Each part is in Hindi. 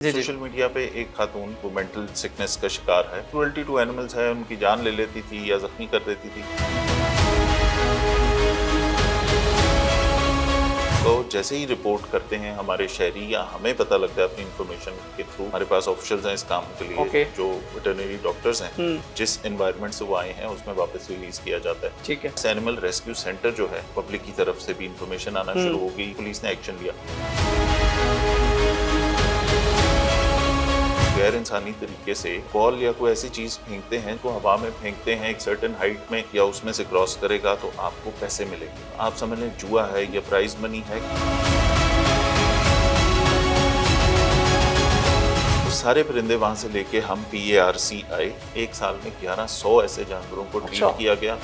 जी, जी। सोशल मीडिया पे एक खातून वो मेंटल सिकनेस का शिकार है। क्रुएल्टी टू एनिमल्स है, उनकी जान ले लेती थी या जख्मी कर देती थी। तो जैसे ही रिपोर्ट करते हैं हमारे शहरी या हमें पता लगता है अपनी इंफॉर्मेशन के थ्रू, हमारे पास ऑफिशियल्स हैं इस काम के लिए, ओके। जो वेटरनरी डॉक्टर्स हैं, हुँ, जिस एनवायरनमेंट से वो आए हैं उसमें वापस रिलीज किया जाता है। ठीक है। इस एनिमल रेस्क्यू सेंटर जो है, पब्लिक की तरफ से भी इंफॉर्मेशन आना हुँ, शुरू हो गई, पुलिस ने एक्शन लिया। गैर इंसानी तरीके से बॉल या कोई ऐसी चीज फेंकते हैं तो हवा में फेंकते हैं एक सर्टेन हाइट में, या उसमें से क्रॉस करेगा तो आपको पैसे मिलेंगे। आप समझ लें जुआ है या प्राइज मनी है। तो सारे परिंदे वहां से लेके हम PARC आए। एक साल में 1100 ऐसे जानवरों को अच्छा। ट्रीट किया गया।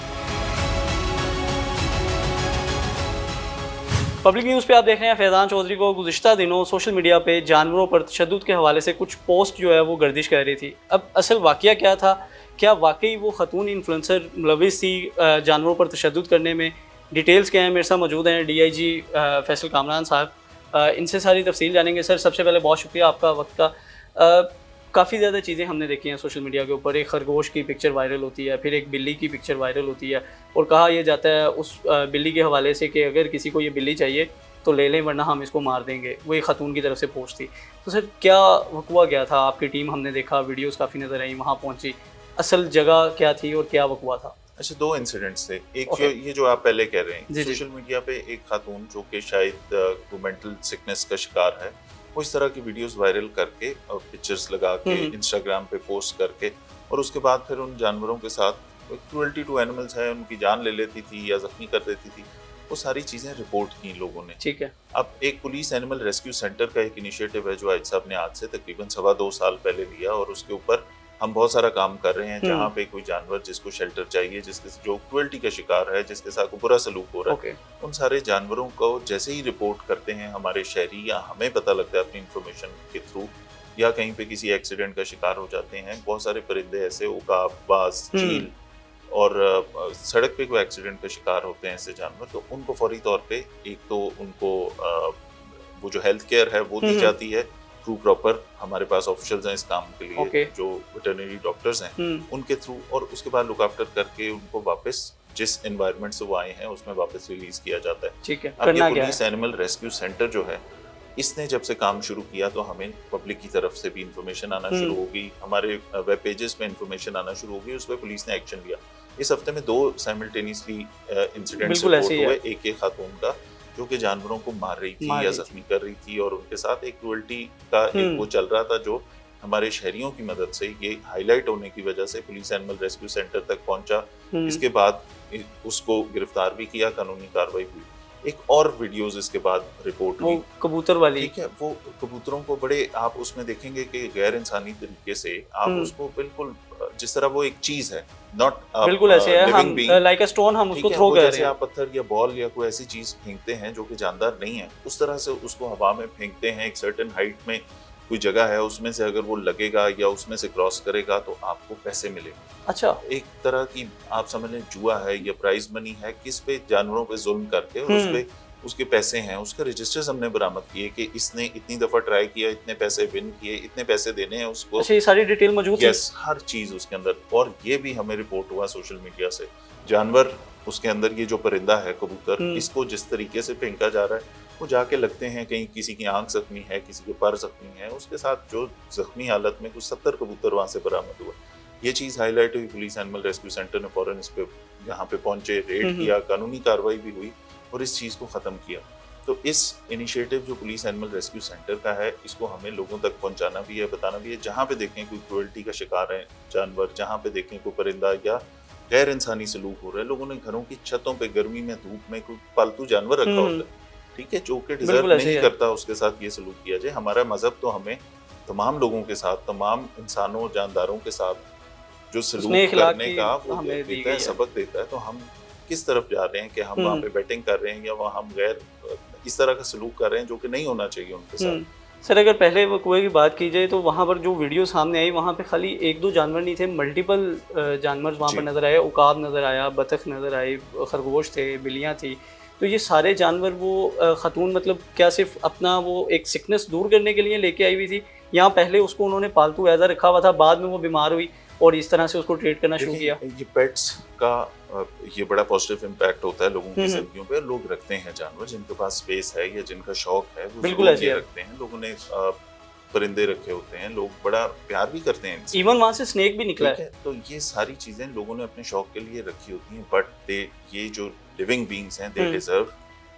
पब्लिक न्यूज़ पे आप देख रहे हैं फैज़ान चौधरी को। गुज़िश्ता दिनों सोशल मीडिया पे जानवरों पर तशद्दुद के हवाले से कुछ पोस्ट जो है वो गर्दिश कर रही थी। अब असल वाक़या क्या था? क्या वाक़ई वो ख़तून इन्फ्लुएंसर मुलविस थी जानवरों पर तशद्दुद करने में? डिटेल्स क्या हैं? मेरे साथ मौजूद हैं DIG फैसल कामरान साहब। इनसे सारी तफसील जानेंगे। सर, सबसे पहले बहुत शुक्रिया आपका वक्त का। काफ़ी ज़्यादा चीज़ें हमने देखी हैं सोशल मीडिया के ऊपर। एक खरगोश की पिक्चर वायरल होती है, फिर एक बिल्ली की पिक्चर वायरल होती है और कहा यह जाता है उस बिल्ली के हवाले से कि अगर किसी को ये बिल्ली चाहिए तो ले लें, वरना हम इसको मार देंगे। वो एक खातून की तरफ से पोस्ट थी। तो सर, क्या वक़ुआ क्या था? आपकी टीम, हमने देखा वीडियोज़ काफ़ी नज़र आई, वहाँ पहुँची। असल जगह क्या थी और क्या वक़ुआ था? अच्छा, दो इंसिडेंट्स थे। एक ओके। ये जो आप पहले कह रहे हैं, जी, जी। सोशल मीडिया पे एक खातून जो कि शायद वो मेंटल सिकनेस का शिकार है, वो इस तरह की वीडियोस वायरल करके और पिक्चर्स लगा के इंस्टाग्राम पे पोस्ट करके, और उसके बाद फिर उन जानवरों के साथ क्रुएल्टी टू एनिमल्स है, उनकी जान ले लेती थी या जख्मी कर देती थी। वो सारी चीजें रिपोर्ट की लोगों ने। ठीक है। अब एक पुलिस एनिमल रेस्क्यू सेंटर का एक इनिशिएटिव है जो आइज साहब ने आज से तकरीबन 2.25 साल पहले लिया, और उसके ऊपर हम बहुत सारा काम कर रहे हैं। जहाँ पे कोई जानवर जिसको शेल्टर चाहिए, जिसके जो क्रुएल्टी का शिकार है, जिसके साथ बुरा सलूक हो रहा है, ओके। उन सारे जानवरों को जैसे ही रिपोर्ट करते हैं हमारे शहरी या हमें पता लगता है अपनी इंफॉर्मेशन के थ्रू, या कहीं पे किसी एक्सीडेंट का शिकार हो जाते हैं। बहुत सारे परिंदे ऐसे, उकाब, बाज, चील, और सड़क पे कोई एक्सीडेंट का शिकार होते हैं ऐसे जानवर, तो उनको फौरी तौर पे एक तो उनको वो जो हेल्थ केयर है वो दी जाती है थ्रू प्रॉपर, हमारे पास ऑफिशियल्स हैं इस काम के लिए, ओके। जो वेटरनरी डॉक्टर्स हैं उनके थ्रू, और उसके बाद लुक आफ्टर करके उनको वापस जिस एनवायरनमेंट से वो आए हैं उसमें वापस रिलीज किया जाता है। ठीक है। अब करना ये क्या पुलिस है? एनिमल रेस्क्यू सेंटर जो है, इसने जब से काम शुरू किया तो हमें पब्लिक की तरफ से भी इंफॉर्मेशन आना शुरू हो गई, हमारे वेब पेजेस पे इंफॉर्मेशन आना शुरू हो गई, उस पर पुलिस ने एक्शन लिया। इस हफ्ते में 2 साइमल्टेनियसली इंसिडेंट्स बिल्कुल ऐसे रिपोर्ट ही है। हुए। एक खातून का जो कि जानवरों को मार रही थी मार या रही थी। जख्मी कर रही थी, और उनके साथ एक क्रुएल्टी का एक वो चल रहा था, जो हमारे शहरियों की मदद से, ये हाईलाइट होने की वजह से पुलिस एनिमल रेस्क्यू सेंटर तक पहुंचा। इसके बाद उसको गिरफ्तार भी किया, कानूनी कार्रवाई हुई। एक और वीडियोस इसके बाद रिपोर्ट वो हुई। कबूतर वाली। ठीक है, वो कबूतरों को बड़े, आप उसमें देखेंगे कि गैर इंसानी तरीके से आप उसको बिल्कुल जिस तरह वो एक चीज है, नॉट बिल्कुल ऐसे है, हम living being, like a stone हम ठीक उसको है, थ्रो वो कर जैसे रहे हैं। आप पत्थर या बॉल या कोई ऐसी चीज फेंकते हैं जो कि जानदार नहीं है, उस तरह से उसको हवा में फेंकते हैं। एक सर्टेन हाइट में कोई जगह है, उसमें से अगर वो लगेगा या उसमें से क्रॉस करेगा तो आपको पैसे मिलेंगे। अच्छा। एक तरह की, आप समझ लें जुआ है या प्राइज मनी है, किस पे जानवरों पे जुल्म करके, और उस पे उसके पैसे हैं, उसके रजिस्टर्स हमने बरामद किए कि इसने इतनी दफा ट्राई किया, इतने पैसे विन किए, इतने पैसे देने हैं उसको। अच्छा, ये सारी डिटेल मौजूद है? यस, हर चीज उसके अंदर। और ये भी हमें रिपोर्ट हुआ सोशल मीडिया से, जानवर उसके अंदर, ये जो परिंदा है कबूतर, इसको जिस तरीके से फेंका जा रहा है, वो जाके लगते हैं कहीं किसी की आंख जख्मी है, किसी के पर जख्मी है, उसके साथ जो जख्मी हालत में कुछ 70 कबूतर वहां से बरामद हुआ। ये चीज हाईलाइट हुई, पुलिस एनिमल रेस्क्यू सेंटर ने फौरन इस पे यहाँ पे पहुंचे, रेड किया, कानूनी कार्रवाई भी हुई और इस चीज को खत्म किया। तो इस इनिशिएटिव जो पुलिस एनिमल रेस्क्यू सेंटर का है, इसको हमें लोगों तक पहुंचाना भी है, बताना भी है। जहाँ पे देखें कोई क्रुएल्टी का शिकार है जानवर, जहाँ पे देखें कोई परिंदा या गैर इंसानी सलूक हो रहा है, लोगों ने घरों की छतों पे गर्मी में, धूप में कोई पालतू जानवर रखा होता है, ठीक है, जो कि डिजर्व नहीं करता उसके साथ ये सलूक किया जाए। हमारा मजहब तो हमें तमाम लोगों के साथ, तमाम इंसानों, जानदारों के साथ जो सलूक करने का वो देता है, सबक देता है। तो हम किस तरफ जा रहे हैं कि हम वहाँ पे बैटिंग कर रहे हैं या वहाँ हम गैर इस तरह का सलूक कर रहे हैं जो कि नहीं होना चाहिए उनके साथ। सर, अगर पहले वक़ुए की बात की जाए तो वहाँ पर जो वीडियो सामने आई, वहाँ पे खाली 1-2 जानवर नहीं थे, मल्टीपल जानवर वहाँ पर नज़र आए। उकाब नज़र आया, बतख नज़र आई, खरगोश थे, बिल्लियाँ थी। तो ये सारे जानवर वो खातून मतलब क्या सिर्फ अपना वो एक सिकनेस दूर करने के लिए लेके आई हुई थी, यहाँ पहले उसको उन्होंने पालतू एज रखा हुआ था, बाद में वो बीमार हुई और इस तरह से उसको ट्रीट करना शुरू किया। ये पेट्स का ये बड़ा पॉजिटिव इम्पैक्ट होता है लोगों की हम्म। जिंदगियों पे। लोग रखते हैं जानवर, जिनके पास स्पेस है या जिनका शौक है वो बिल्कुल जरूर ऐसे ये है। रखते हैं। लोगों ने परिंदे रखे होते हैं, लोग बड़ा प्यार भी करते हैं इनसे। इवन वहां से स्नेक भी निकला ठीक है। है, तो ये सारी चीजें लोगों ने अपने शौक के लिए रखी होती हैं, बट दे ये जो लिविंग बीइंग्स हैं दे डिजर्व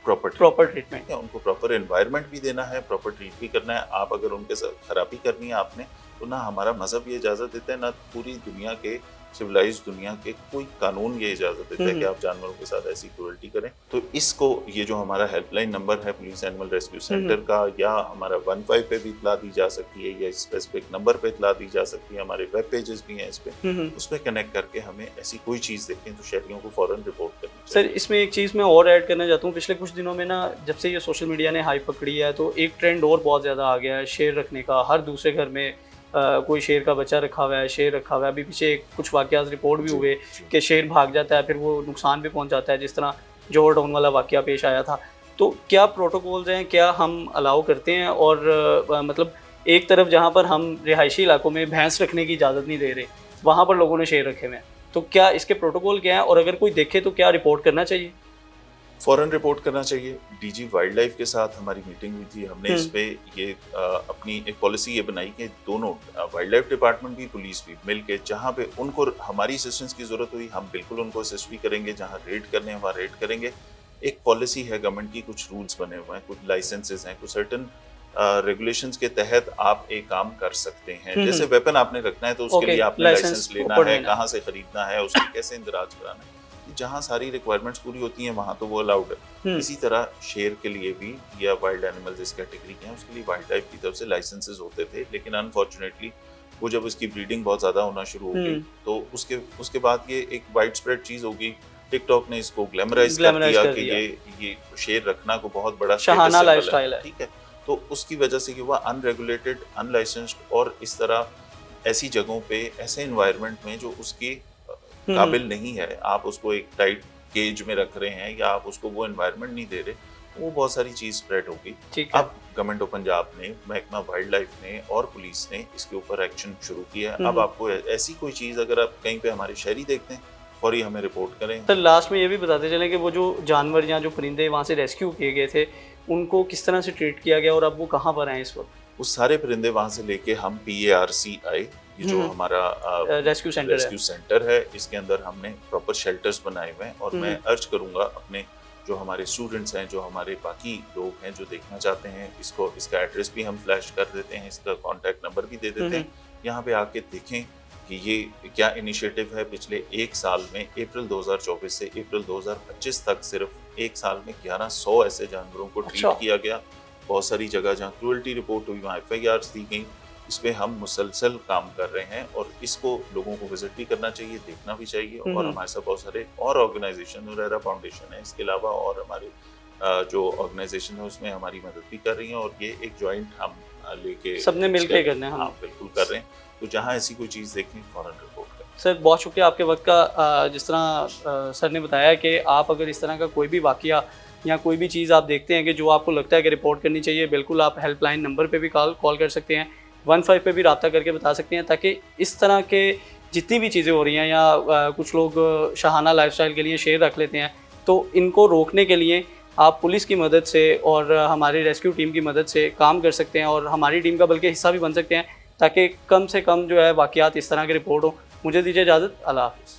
प्रॉपर ट्रीटमेंट। उनको प्रॉपर एनवायरनमेंट भी देना है, प्रॉपर ट्रीट भी करना है। आप अगर उनके साथ खराबी करनी है आपने, तो ना हमारा मजहब ये इजाजत देता है, ना पूरी दुनिया के सिविलाइज्ड दुनिया के कोई कानून ये इजाजत देता है कि आप जानवरों के साथ ऐसी क्रूरल्टी करें। तो इसको ये जो हमारा हेल्पलाइन नंबर है पुलिस एनिमल रेस्क्यू सेंटर का, या हमारा 15 पे भी इतला दी जा सकती है, या स्पेसिफिक नंबर पे इतला दी जा सकती है। हमारे वेब पेजेस भी हैं इस पे, उस पर कनेक्ट करके हमें ऐसी कोई चीज़ देखें तो शहरियों को फौरन रिपोर्ट करनी सर चाहिए। इसमें एक चीज़ मैं और ऐड करना चाहता हूँ। पिछले कुछ दिनों में ना, जब से ये सोशल मीडिया ने हाइप पकड़ी है, तो एक ट्रेंड और बहुत ज़्यादा आ गया है शेर रखने का। हर दूसरे घर में कोई शेर का बच्चा रखा हुआ है, शेर रखा हुआ है। अभी पीछे कुछ वाक़यात रिपोर्ट भी हुए कि शेर भाग जाता है, फिर वो नुकसान भी पहुंचाता है, जिस तरह जोहर टाउन वाला वाक़या पेश आया था। तो क्या प्रोटोकॉल्स हैं, क्या हम अलाउ करते हैं? और मतलब एक तरफ जहाँ पर हम रिहायशी इलाकों में भैंस रखने की इजाज़त नहीं दे रहे, वहाँ पर लोगों ने शेर रखे हुए हैं, तो क्या इसके प्रोटोकॉल क्या है? और अगर कोई देखे तो क्या रिपोर्ट करना चाहिए? फौरन रिपोर्ट करना चाहिए। डीजी वाइल्ड लाइफ के साथ हमारी मीटिंग हुई थी, हमने इस पे ये अपनी एक पॉलिसी ये बनाई कि दोनों वाइल्ड लाइफ डिपार्टमेंट भी पुलिस भी मिलके जहाँ पे उनको हमारी असिस्टेंस की जरूरत हुई, हम बिल्कुल उनको असिस्ट भी करेंगे। जहाँ रेड करने हैं वहाँ रेड करेंगे। एक पॉलिसी है गवर्नमेंट की, कुछ रूल्स बने हुए हैं, कुछ लाइसेंसेज हैं, कुछ सर्टन रेगुलेशंस के तहत आप एक काम कर सकते हैं। जैसे वेपन आपने रखना है तो उसके लिए आपने लाइसेंस लेना है, कहाँ से खरीदना है, उसको कैसे इंदराज कराना है। जहाँ सारी रिक्वायरमेंट्स पूरी होती हैं वहाँ तो वो अलाउड है। इसी तरह शेर के लिए भी, या वाइल्ड एनिमल्स इस कैटेगरी के हैं, उसके लिए वाइल्ड लाइफ की तरफ से लाइसेंसेस होते थे। लेकिन अनफॉर्चुनेटली वो जब इसकी ब्रीडिंग बहुत ज़्यादा होना शुरू हो गई, तो उसके बाद ये एक वाइड स्प्रेड चीज़ हो गई। टिकटॉक ने इसको ग्लैमराइज कर दिया कि ये शेर रखना को बहुत बड़ा शहाना लाइफस्टाइल है। ठीक है, तो उसकी वजह से कि वह अनरेगुलेटेड, अनलाइसेंस्ड और इस तरह ऐसी जगहों पे, ऐसे एनवायरनमेंट में जो उसकी काबिल नहीं है, आप उसको एक टाइट केज में रख रहे हैं, या आप उसको वो एनवायरनमेंट नहीं दे रहे, वो बहुत सारी चीज स्प्रेड होगी। अब गवर्नमेंट ऑफ पंजाब ने, महकमा वाइल्ड लाइफ ने और पुलिस ने इसके ऊपर एक्शन शुरू किया है। अब आपको ऐसी कोई चीज अगर आप कहीं पे हमारे शहरी देखते हैं, फौरी हमें रिपोर्ट करें। तो लास्ट में ये भी बताते चले कि वो जो जानवर या जो परिंदे वहाँ से रेस्क्यू किए गए थे, उनको किस तरह से ट्रीट किया गया और अब वो कहाँ पर हैं इस वक्त? वो सारे परिंदे वहाँ से लेके हम PARCI, ये जो हमारा रेस्क्यू सेंटर है, इसके अंदर हमने प्रॉपर शेल्टर्स बनाए हुए हैं। और मैं अर्ज करूंगा अपने जो हमारे स्टूडेंट्स हैं, जो हमारे बाकी लोग हैं जो देखना चाहते हैं, इसका एड्रेस भी हम फ्लैश कर देते हैं, इसका कॉन्टैक्ट नंबर भी दे देते हैं। यहाँ पे आके देखें कि ये क्या इनिशिएटिव है। पिछले एक साल में, अप्रैल 2024 से अप्रैल 2025 तक, सिर्फ एक साल में 1100 ऐसे जानवरों को ट्रीट किया गया। बहुत सारी जगह जहाँ क्रूअल्टी रिपोर्ट हुई वहाँ FIRs दी गई। इस पे हम मुसलसल काम कर रहे हैं और इसको लोगों को विजिट भी करना चाहिए, देखना भी चाहिए। और हमारे साथ बहुत सारे और ऑर्गेनाइजेशन, उरेरा फाउंडेशन है इसके अलावा, और हमारे जो ऑर्गेनाइजेशन है उसमें हमारी मदद भी कर रही हैं। और ये एक जॉइंट हम लेके सबने मिलकर करना है। हाँ बिल्कुल कर रहे हैं। तो जहाँ ऐसी कोई चीज़ देखें फौरन रिपोर्ट करें। सर बहुत शुक्रिया आपके वक्त का। जिस तरह सर ने बताया कि आप अगर इस तरह का कोई भी वाकया या कोई भी चीज़ आप देखते हैं कि जो आपको लगता है कि रिपोर्ट करनी चाहिए, बिल्कुल आप हेल्पलाइन नंबर पे भी कॉल कर सकते हैं, 15 पे भी रब्ता करके बता सकते हैं, ताकि इस तरह के जितनी भी चीज़ें हो रही हैं, या कुछ लोग शहाना लाइफस्टाइल के लिए शेर रख लेते हैं, तो इनको रोकने के लिए आप पुलिस की मदद से और हमारी रेस्क्यू टीम की मदद से काम कर सकते हैं, और हमारी टीम का बल्कि हिस्सा भी बन सकते हैं, ताकि कम से कम जो है वाकयात इस तरह के रिपोर्ट हो। मुझे दीजिए इजाज़त। अल्लाह हाफ़िज़।